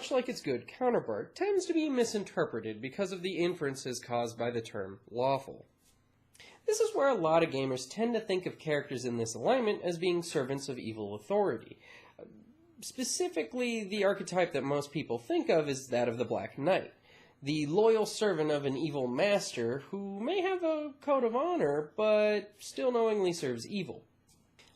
much like its good counterpart, tends to be misinterpreted because of the inferences caused by the term lawful. This is where a lot of gamers tend to think of characters in this alignment as being servants of evil authority. Specifically, the archetype that most people think of is that of the Black Knight, the loyal servant of an evil master who may have a code of honor, but still knowingly serves evil.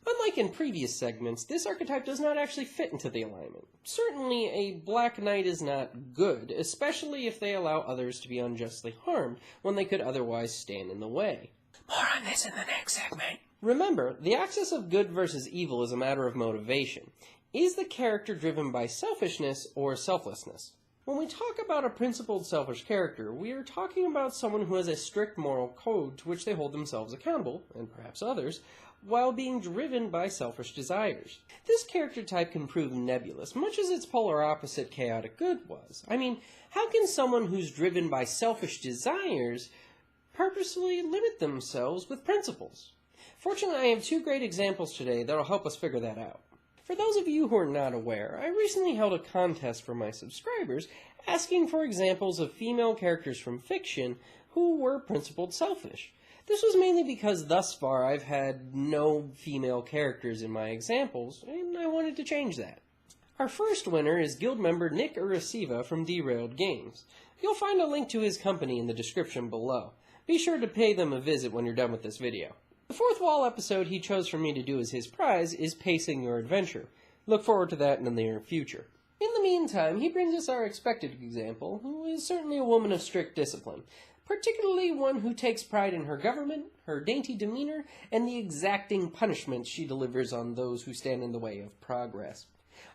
Unlike in previous segments, this archetype does not actually fit into the alignment. Certainly, a Black Knight is not good, especially if they allow others to be unjustly harmed when they could otherwise stand in the way. More on this in the next segment. Remember, the axis of good versus evil is a matter of motivation. Is the character driven by selfishness or selflessness? When we talk about a principled selfish character, we are talking about someone who has a strict moral code to which they hold themselves accountable, and perhaps others, while being driven by selfish desires. This character type can prove nebulous, much as its polar opposite chaotic good was. I mean, how can someone who's driven by selfish desires purposely limit themselves with principles? Fortunately, I have two great examples today that will help us figure that out. For those of you who are not aware, I recently held a contest for my subscribers asking for examples of female characters from fiction who were principled selfish. This was mainly because thus far I've had no female characters in my examples, and I wanted to change that. Our first winner is guild member Nick Urasiva from Derailed Games. You'll find a link to his company in the description below. Be sure to pay them a visit when you're done with this video. The fourth wall episode he chose for me to do as his prize is Pacing Your Adventure. Look forward to that in the near future. In the meantime, he brings us our expected example, who is certainly a woman of strict discipline, particularly one who takes pride in her government, her dainty demeanor, and the exacting punishments she delivers on those who stand in the way of progress.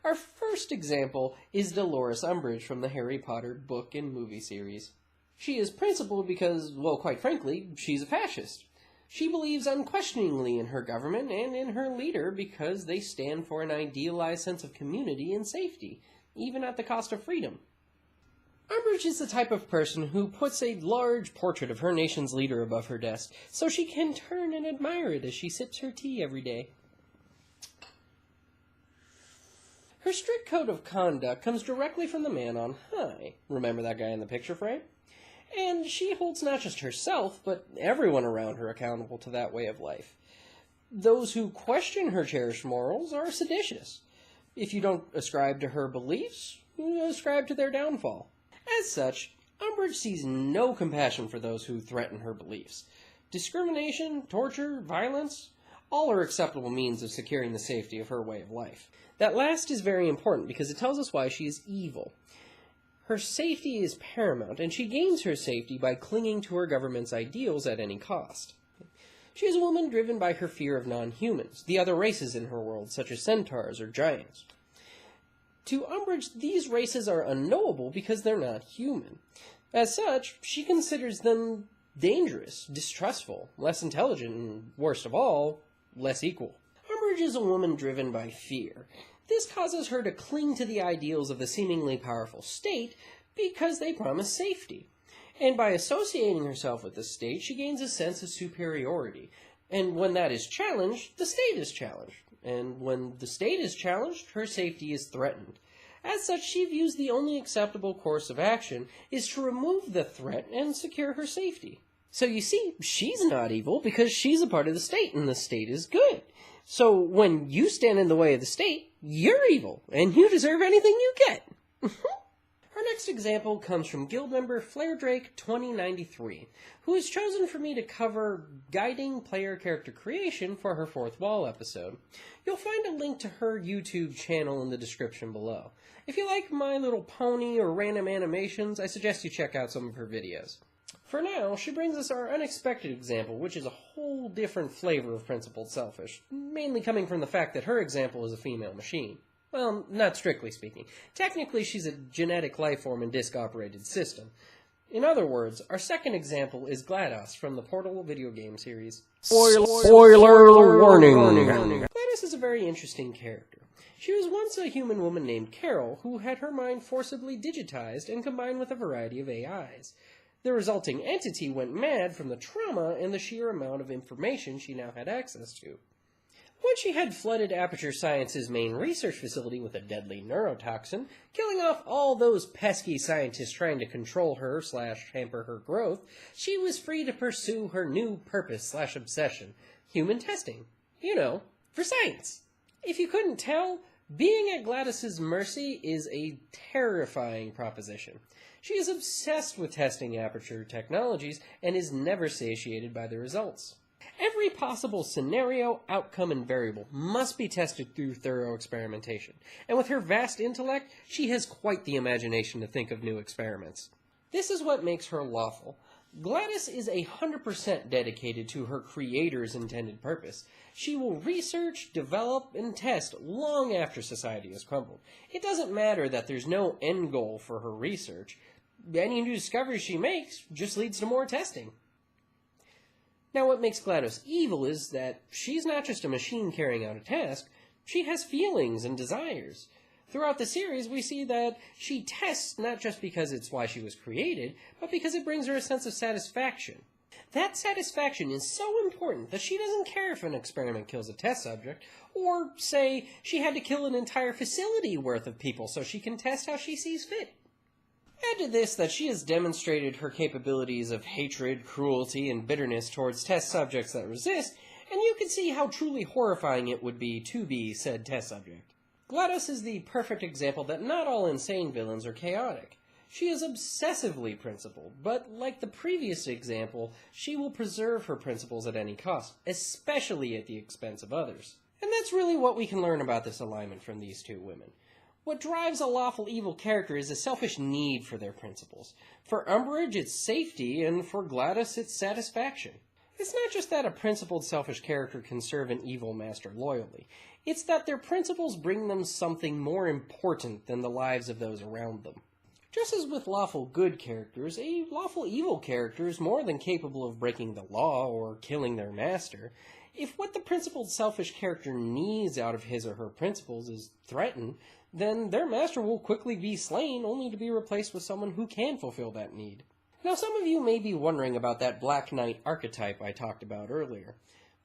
Our first example is Dolores Umbridge from the Harry Potter book and movie series. She is principled because, well, quite frankly, she's a fascist. She believes unquestioningly in her government and in her leader because they stand for an idealized sense of community and safety, even at the cost of freedom. Umbridge is the type of person who puts a large portrait of her nation's leader above her desk so she can turn and admire it as she sips her tea every day. Her strict code of conduct comes directly from the man on high. Remember that guy in the picture frame? And she holds not just herself, but everyone around her accountable to that way of life. Those who question her cherished morals are seditious. If you don't ascribe to her beliefs, you ascribe to their downfall. As such, Umbridge sees no compassion for those who threaten her beliefs. Discrimination, torture, violence, all are acceptable means of securing the safety of her way of life. That last is very important because it tells us why she is evil. Her safety is paramount, and she gains her safety by clinging to her government's ideals at any cost. She is a woman driven by her fear of non-humans, the other races in her world, such as centaurs or giants. To Umbridge, these races are unknowable because they're not human. As such, she considers them dangerous, distrustful, less intelligent, and, worst of all, less equal. Umbridge is a woman driven by fear. This causes her to cling to the ideals of the seemingly powerful state because they promise safety. And by associating herself with the state, she gains a sense of superiority. And when that is challenged, the state is challenged. And when the state is challenged, her safety is threatened. As such, she views the only acceptable course of action is to remove the threat and secure her safety. So you see, she's not evil because she's a part of the state, and the state is good. So when you stand in the way of the state, you're evil, and you deserve anything you get. Our next example comes from guild member Flaredrake2093, who has chosen for me to cover guiding player character creation for her fourth wall episode. You'll find a link to her YouTube channel in the description below. If you like My Little Pony or random animations, I suggest you check out some of her videos. For now, she brings us our unexpected example, which is a whole different flavor of principled selfish, mainly coming from the fact that her example is a female machine. Well, not strictly speaking. Technically, she's a genetic life-form and disk-operated system. In other words, our second example is Glados from the Portal video game series. Spoiler warning! Glados is a very interesting character. She was once a human woman named Carol, who had her mind forcibly digitized and combined with a variety of AIs. The resulting entity went mad from the trauma and the sheer amount of information she now had access to. When she had flooded Aperture Science's main research facility with a deadly neurotoxin, killing off all those pesky scientists trying to control her / hamper her growth, she was free to pursue her new purpose / obsession, human testing. You know, for science. If you couldn't tell, being at Gladys's mercy is a terrifying proposition. She is obsessed with testing Aperture technologies and is never satiated by the results. Every possible scenario, outcome, and variable must be tested through thorough experimentation, and with her vast intellect, she has quite the imagination to think of new experiments. This is what makes her lawful. Glados is 100% dedicated to her creator's intended purpose. She will research, develop, and test long after society has crumbled. It doesn't matter that there's no end goal for her research. Any new discovery she makes just leads to more testing. Now, what makes Glados evil is that she's not just a machine carrying out a task, she has feelings and desires. Throughout the series, we see that she tests not just because it's why she was created, but because it brings her a sense of satisfaction. That satisfaction is so important that she doesn't care if an experiment kills a test subject, or, say, she had to kill an entire facility worth of people so she can test how she sees fit. Add to this that she has demonstrated her capabilities of hatred, cruelty, and bitterness towards test subjects that resist, and you can see how truly horrifying it would be to be said test subject. Glados is the perfect example that not all insane villains are chaotic. She is obsessively principled, but like the previous example, she will preserve her principles at any cost, especially at the expense of others. And that's really what we can learn about this alignment from these two women. What drives a lawful evil character is a selfish need for their principles. For Umbridge, it's safety, and for Glados, it's satisfaction. It's not just that a principled, selfish character can serve an evil master loyally. It's that their principles bring them something more important than the lives of those around them. Just as with lawful good characters, a lawful evil character is more than capable of breaking the law or killing their master. If what the principled, selfish character needs out of his or her principles is threatened, then their master will quickly be slain, only to be replaced with someone who can fulfill that need. Now, some of you may be wondering about that Black Knight archetype I talked about earlier.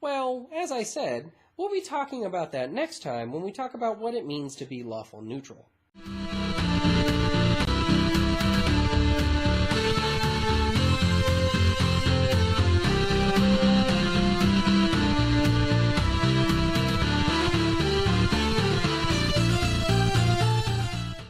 Well, as I said, we'll be talking about that next time when we talk about what it means to be lawful neutral.